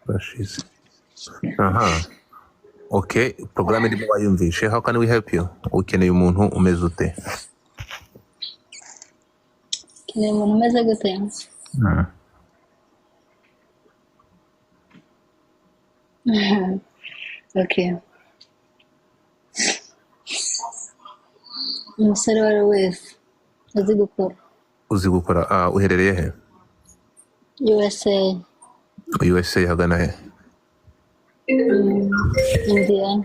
Bashize. Okay, programme irimo wayumvishe. How can we help you? Ukeneye umuntu umeze ute? Ukeneye umuntu umeze gute? Okay. Umusore wari wese uzi gukora. Uherereye he? USA. USA hagana he? India.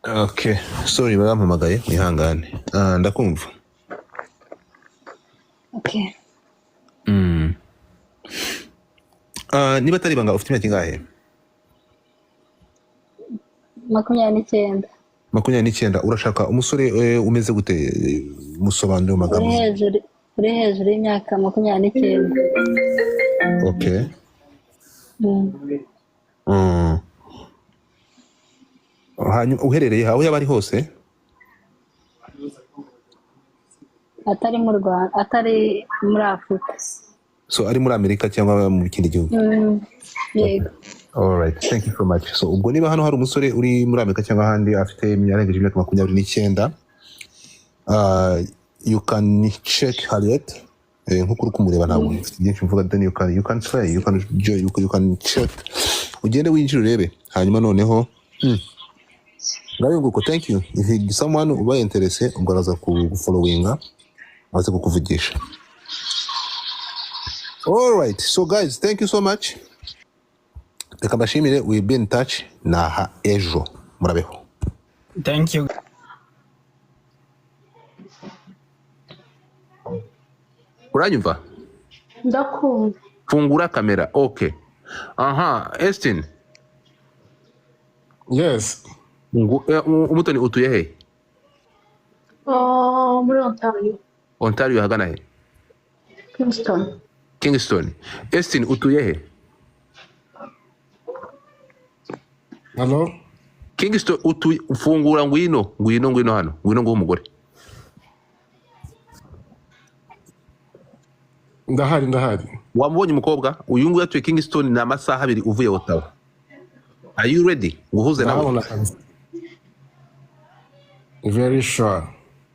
Okay, sorry barampamagaye mwihangane. Ndakumva. Okay. Niba atari banga ufite imyaka ingahe? 29. 29. Urashaka umusore umeze gute? Musobanuro magambo. Uri hejuru y'imyaka 29. Okay. Hanyuma uherereye aho yaba ari hose? Atari mu Rwanda, atari muri Afrika. So ari muri Amerika cyangwa mu kindi gihugu? Yego. All right, thank you so much. So ubwo niba hano hari umusore uri muri Amerika cyangwa ahandi afite imyaka 29, you can check Harriet. Nkuko uri kumureba ntabwo byinshi mvuga, then you can try, you can check. Ugende winjira urebe hanyuma noneho ngayo nguko. Thank you. If someone uba interese ubwo araza kufollowinga aze kukuvugisha. All right, so guys, thank you so much. Reka mbashimire, we'll be in touch naha ejo. Murabeho. Thank you. Uranyumva? Ndakumva. Fungura kamera. Okay. Estin. Yes. Umutoni utuye he? Muri Ontario. Ontario hagana he? Kingston. Estin utuye he? Hello? Kingston utuye, ufungura ngwino hano. Ngwino ngo umugore. Ndahari. Wamubonye umukobwa? Uyu nguyu atuye Kingston na amasaha 2 uvuye Ottawa. Are you ready? Nguhuze nawe. Very sure.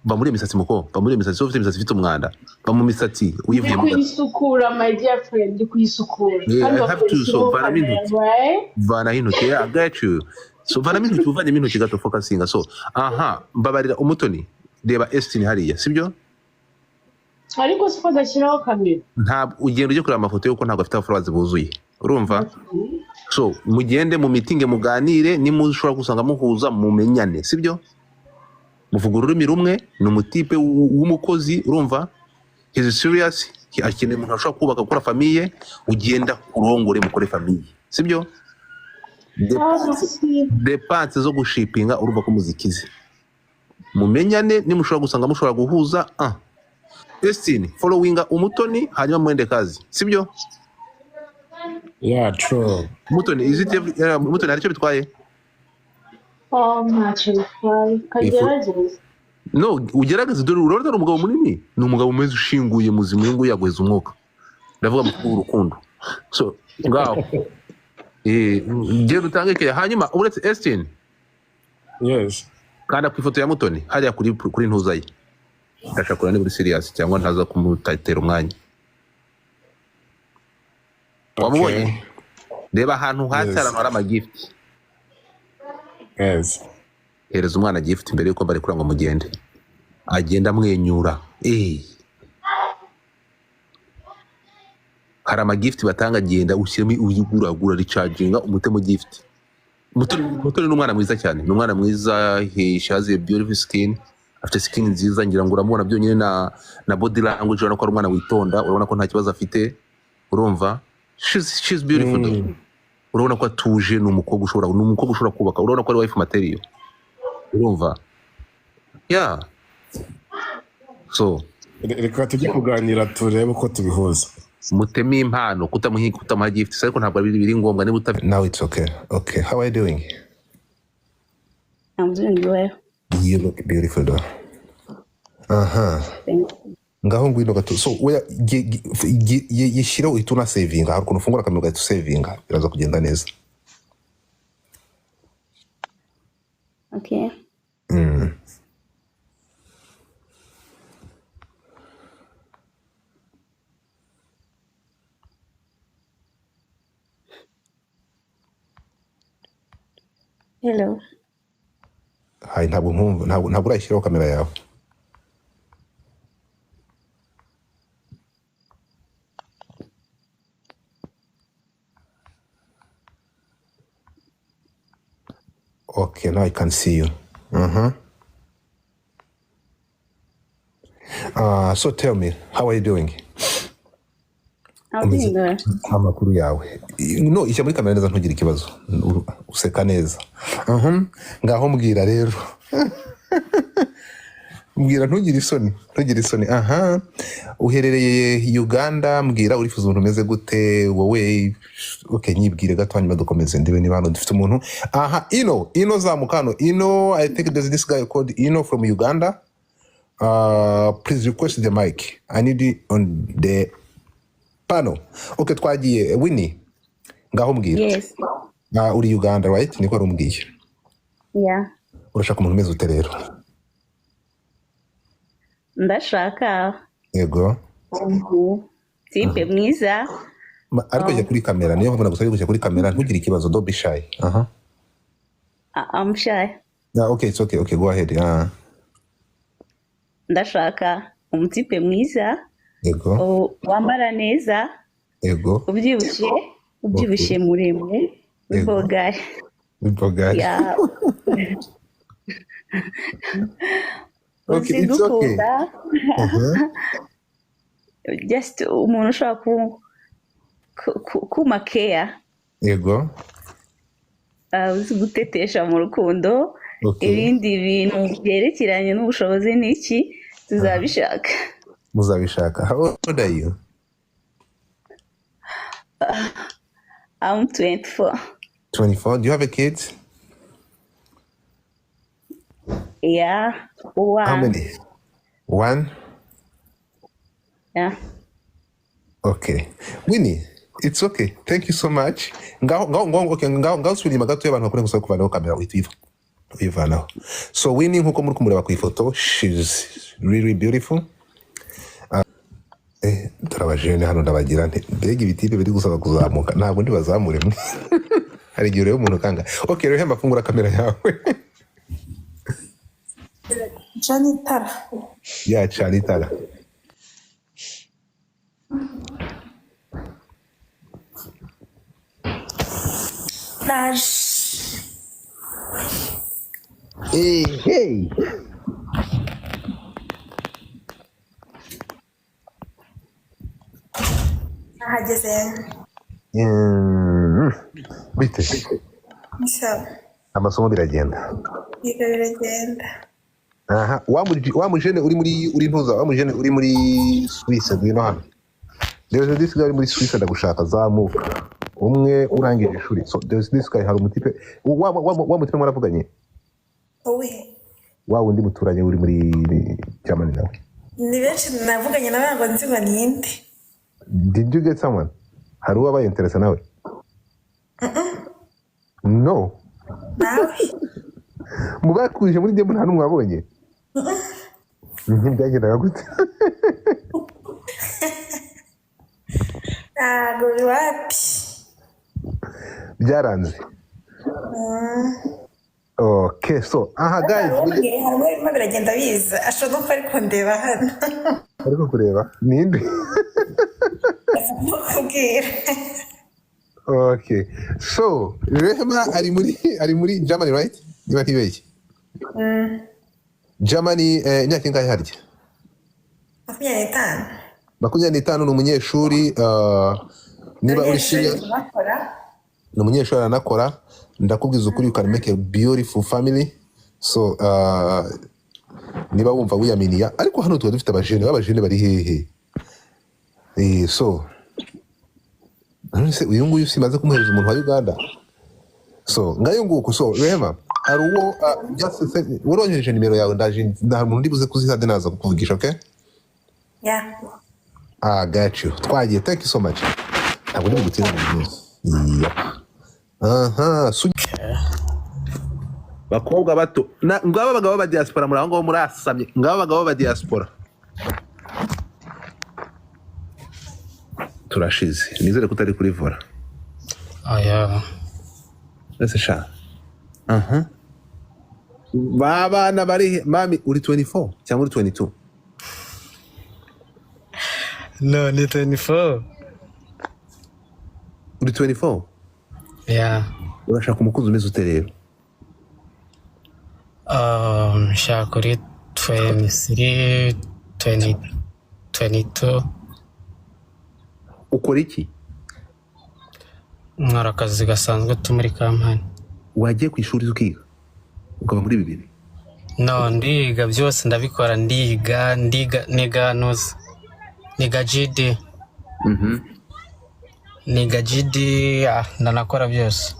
Ba muri misatsi muko, ba muri misatsi ufite imisatsi ifite umwanda. Ba mu misatsi uyivuye mu kuyisukura, my dear friend, kuyisukura. I have to, so vana intoki. I got you. So vana intoki uvanye intoki gato focusinga. So mbabarira umutoni, reba Estin hariya, sibyo? Ariko siko dashyiraho kamera. Ntabwo ugenda uje kureba amafoto yuko ntabwo afite followers buzuye. Urumva? So mugende mu meeting muganire, nimushobora gusanga muhuza mumenyane, sibyo? Muvuga ururimi rumwe, ni umutipe w'umukozi, urumva? He's serious, akeneye umuntu ashobora kubaka gukora famille, ugenda kurongore mukore famille, sibyo? Depense zo gushipinga urumva ko muzikize. Mumenyane, nimushobora gusanga mushobora guhuza. Estin, followinga umutoni hanyuma mwende kazi, sibyo? Yeah, true. Umutoni, umutoni aricyo bitwaye? Kagerageza. No, ugerageze, dore urabona ari umugabo munini. Ni umugabo umeze ushinguye muzima, ngo yaguheza umwuka. Ndavuga mu rukundo. So, ngaho. Genda utangeke hanyuma uretse Estin. Yes. Kanda ku ifoto ya Mutoni hariya kuri ntuzaye. Ndashaka ni buri serious cyangwa ntaza kumutatera umwanya. Wamubonye? Reba ahantu hasi hari amagift. Yes. Hereza umwana gift imbere yuko bari kurangwa mugende. Agenda amwenyura. Hari amagift batanga, agenda ushyiremo uyiguragura recharginga umutemo gift. Mutoni n'umwana mwiza cyane. N'umwana mwiza, he has a beautiful skin. Afite skin nziza, ngira ngo uramubona byonyine na body language, urabona ko ari umwana witonda, urabona ko nta kibazo afite. Urumva? She's beautiful. Urabona ko atuje, ni umukobwa ushobora kubaka, urabona ko ari wife material. Urumva? Yeah. So, reka tujye kuganira turebe uko tubihuza. Mutemi impano, kutamuha gift, ariko ntabwo biri ngombwa niba utafi. Now it's okay. Okay, how are you doing? I'm doing well. You look beautiful though. Thank you. Ngaho ngwino gato. So we yishira uhita una saving. Hari ukuntu ufungura kamera ugahita usavinga. Biraza kugenda neza. Okay. Hello. Hai ntabwo urayishyiraho kamera yawe. Okay, now I can see you. So tell me, how are you doing? I'm doing good. Amakuru yawe. No, ishyira muri kamera neza ntugire ikibazo. Useka neza. Ngaho mbwira rero. Mbwira ntugire isoni. Uherereye Uganda, mbwira urifuza umuntu umeze gute wowe. Okay, nyibwire gato hanyuma dukomeze ndibe niba hano dufite umuntu. Ino zamukano. I think there's this guy called Ino from Uganda. Please request the mic. I need it on the panel. Okay, twagiye Winnie. Ngaho mbwira. Yes. Uri Uganda, right? Niko rumbwiye. Yeah. Urashaka umuntu umeze ute rero? Ndashaka. Yego. Tipe mwiza. Ariko jya kuri kamera, niyo mpamvu nagusabye kujya kuri kamera, ntugire ikibazo, don't be shy. I'm shy. Yeah, okay, it's okay. Okay, go ahead. Ndashaka umutipe mwiza. Yego. Wambara neza. Yego. Ubyibushye muremure. Wibogari. Yeah. Okay, it's okay. Just umuntu ushobora kumakeya. Yego. Uzi gutetesha mu rukundo. Ibindi bintu byerekeranye n'ubushobozi n'iki tuzabishaka. Muzabishaka. How old are you? I'm 24. 24. Do you have a kid? Yeah. One. How many? One? Yeah. Okay. Winnie, it's okay. Thank you so much. Ngaho swirima gato y'abantu bakore gusa kuvanaho kamera uyivanaho. So Winnie nkuko muri kumureba ku ifoto, she's really beautiful. Turabajene hano ndabagira nte mbega ibitipe biri gusaba kuzamuka ntabwo ndi bazamure mwe. Hari igihe rero umuntu kanga. Okay, rero hemba fungura kamera yawe. Janitara. Yeah, Janitara. Hey. Nahageze. Bite. Sawa. Amasomo biragenda. Biragenda. Wa mujene uri ntuza, wa mujene uri muri Suisse ngwino hano. There's this guy muri Suisse ndagushaka zamuka. Umwe urangije ishuri. So there's this guy hari umutipe. Wa mutipe mwaravuganye? Owe. Wa wundi muturanye uri muri Germany nawe. Ni benshi navuganye nawe ngo nzi ngo ninde. Did you get someone? Hari uwabaye interesa nawe? No. Nawe. Mubakurije muri demo nta numwe wabonye? Ntibyagendaga gute? Ntago wapi. Byaranze. Okay, so guys, harimo biragenda biza ashobora no ariko ndeba hano. Ariko kureba ninde? Kubwira. Okay, so Rehema ari muri Germany, right? Niba ntibeshye. Germany imyaka ingahe harya? 25. 25 ni umunyeshuri niba uri serious ni umunyeshuri aranakora. Ndakubwiza ukuri, you can make a beautiful family. So niba wumva wiyaminiya, ariko hano tuba dufite abajene bari hehe. So uyu nguyu simaze kumuhereza umuntu wa Uganda. So ngayo nguko. So Rehema, ari uwo uronyereje nimero yawe ndaje nta muntu ndibuze kuzihade naza kukuvugisha. Okay, Yeah. got you. Twagiye, thank you so much. Ntabwo ndi gutira mu byose. Bakobwa bato ngaba abagabo ba diaspora muri aho ngaho murasamye, ngaba abagabo ba diaspora turashize. Nizere kutari kuri vora. Aya. Ese sha. Babana bari mami uri 24 cyangwa uri 22? No, ni 24. Uri 24? Yeah. Urashaka umukunzi umeze ute rero? Nshaka kuri 23, 22. Ukora iki? Nkora akazi gasanzwe muri kampani. Wagiye ku ishuri ukiga? Ukaba muri bibiri? No, ndiga byose ndabikora, niga noze. Niga GD. Niga GD, ndanakora byose.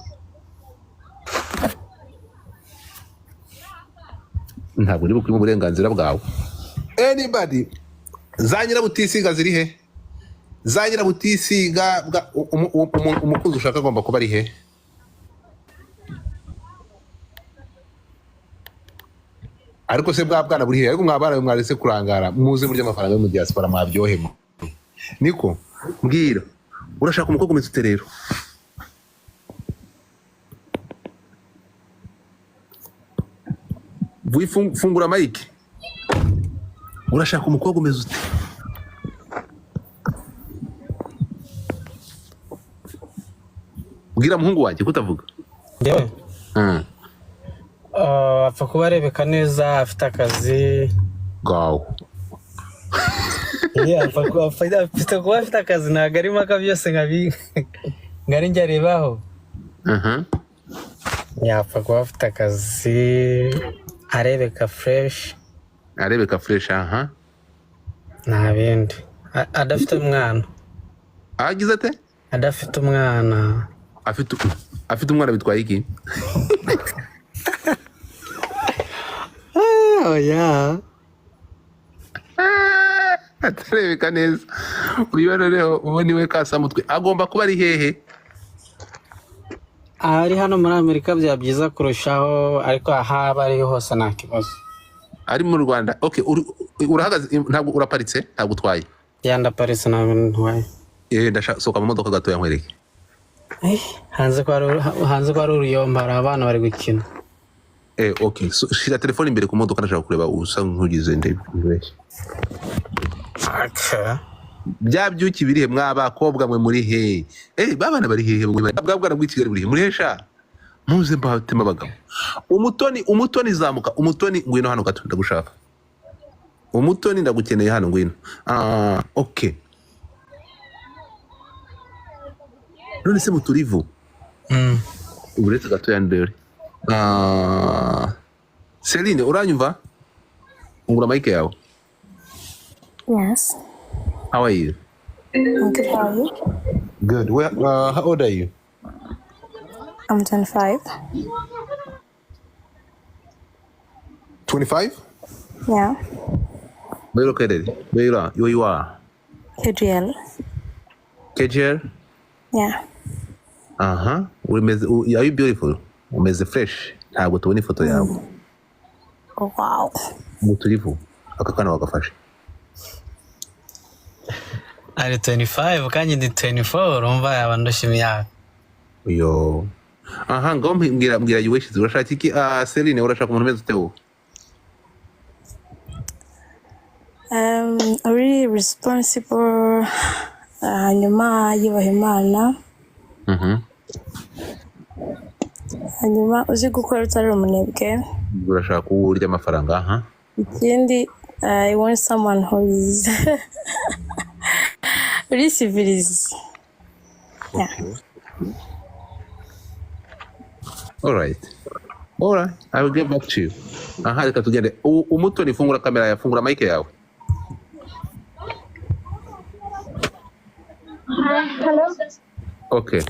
Ntabwo niba kuri uburenganzira bwawe. Anybody zanyira butisiga ziri he? Zanyira butisiga umukunzi ushaka agomba kuba ari he? Ariko se bwa bwana buri he? Ariko mwabana mwarese kurangara muze burya amafaranga yo mu diaspora mwabyohemo. Niko mbwira urashaka umukobwa umeze ute rero? Fungura mic. Urashaka umukobwa umeze ute? Bwira muhungu wanjye kutavuga. Ndewe. Apfa kuba arebeka neza, afite akazi. Gawo. Yeah, afite kuba afite akazi, ntabwo arimo aka byose ngari njya arebaho. Yapfa kuba afite akazi, arebeka fresh. Arebeka fresh, Nta bindi. Adafite umwana. Agize ate? Adafite umwana. Afite umwana bitwaye iki? Yeah. Atarebeka neza. Uyu rero ubu niwe kasamutwe. Agomba kuba ari hehe? Ari hano muri Amerika bya byiza kurushaho, ariko ahaba ari hose nta kibazo. Ari mu Rwanda. Okay, urahagaze ntabwo uraparitse, ntabwo utwaye. Yanda Paris ntabwo ntwaye. Ndashaka mu modoka gato yankwereke. Hanze kwa uruyomba hari abana bari gukina. Okay. So, shira telefone imbere ku modoka ndashaka kureba usa nk'ugize ndebeshye. Okay. Bya byuki birihe mwabakobwa mwe muri he? Babana bari hehe mwe? Bwabwana bw'Ikigali burihe? Muri hesha? Muze mbatema abagabo. Umutoni zamuka. Umutoni ngwino hano gato ndagushaka. Umutoni ndagukeneye hano ngwino. Okay. None se muturivu? Uretse gato yandere. Celine, uranyumva? Ungura mic yawe. Yes. How are you? I'm good. How are you? Good. How old are you? I'm 25. 25? Yeah. Where you located? Where you are? KGL. KGL? Yeah. Are you beautiful? Umeze fresh. Ntabwo tubona ifoto yawe. Oh, wow. Muturivu. Aka kana wagafashe. Ari 25 kandi ndi 24, urumva yabandoshye imyaka. Yo. Ngo mbwira you wishes. Urashaka iki? Celine, urashaka umuntu umeze ute wowe? Really responsible. Hanyuma yubaha Imana. Hanyuma uzi gukora utari umunebwe. Urashaka urya amafaranga, Ikindi, I want someone who is really civilized. Yeah. All right. I will get back to you. Reka tugende. Umutoni fungura kamera yawe, fungura mic yawe. Hello. Okay.